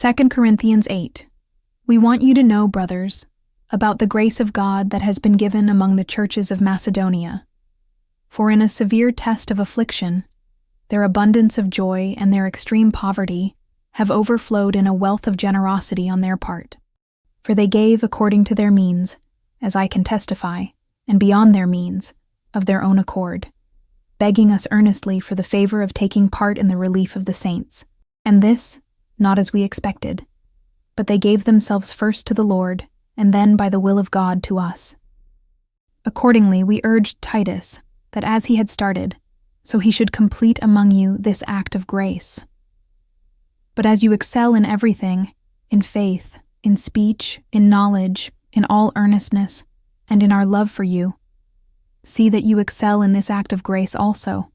2 Corinthians 8. We want you to know, brothers, about the grace of God that has been given among the churches of Macedonia. For in a severe test of affliction, their abundance of joy and their extreme poverty have overflowed in a wealth of generosity on their part. For they gave according to their means, as I can testify, and beyond their means, of their own accord, begging us earnestly for the favor of taking part in the relief of the saints. And this, not as we expected, but they gave themselves first to the Lord, and then by the will of God to us. Accordingly, we urged Titus that as he had started, so he should complete among you this act of grace. But as you excel in everything, in faith, in speech, in knowledge, in all earnestness, and in our love for you, see that you excel in this act of grace also.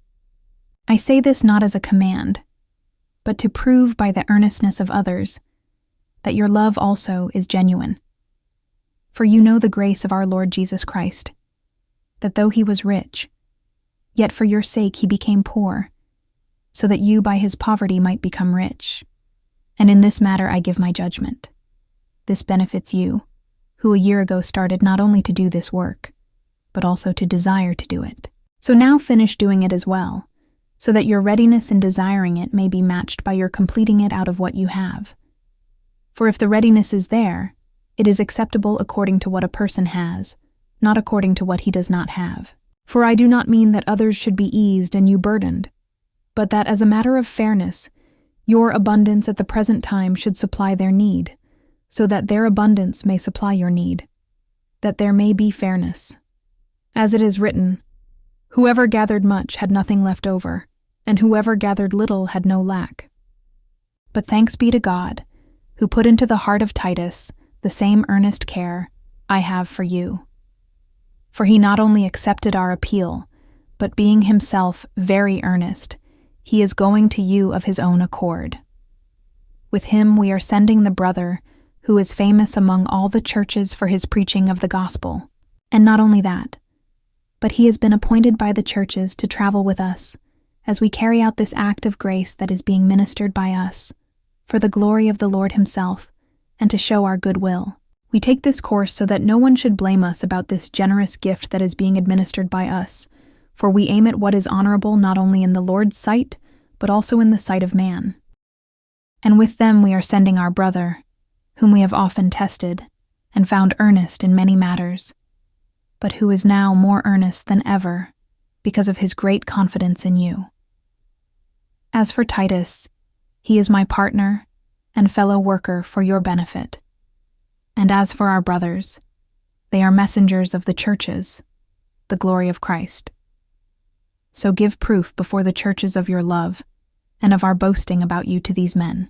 I say this not as a command, but to prove by the earnestness of others that your love also is genuine. For you know the grace of our Lord Jesus Christ, that though he was rich, yet for your sake he became poor, so that you by his poverty might become rich. And in this matter I give my judgment. This benefits you, who a year ago started not only to do this work, but also to desire to do it. So now finish doing it as well, so that your readiness in desiring it may be matched by your completing it out of what you have. For if the readiness is there, it is acceptable according to what a person has, not according to what he does not have. For I do not mean that others should be eased and you burdened, but that as a matter of fairness, your abundance at the present time should supply their need, so that their abundance may supply your need, that there may be fairness. As it is written, whoever gathered much had nothing left over, and whoever gathered little had no lack. But thanks be to God, who put into the heart of Titus the same earnest care I have for you. For he not only accepted our appeal, but being himself very earnest, he is going to you of his own accord. With him we are sending the brother, who is famous among all the churches for his preaching of the gospel. And not only that, but he has been appointed by the churches to travel with us, as we carry out this act of grace that is being ministered by us, for the glory of the Lord himself, and to show our goodwill. We take this course so that no one should blame us about this generous gift that is being administered by us, for we aim at what is honorable not only in the Lord's sight, but also in the sight of man. And with them we are sending our brother, whom we have often tested, and found earnest in many matters, but who is now more earnest than ever, because of his great confidence in you. As for Titus, he is my partner and fellow worker for your benefit. And as for our brothers, they are messengers of the churches, the glory of Christ. So give proof before the churches of your love and of our boasting about you to these men.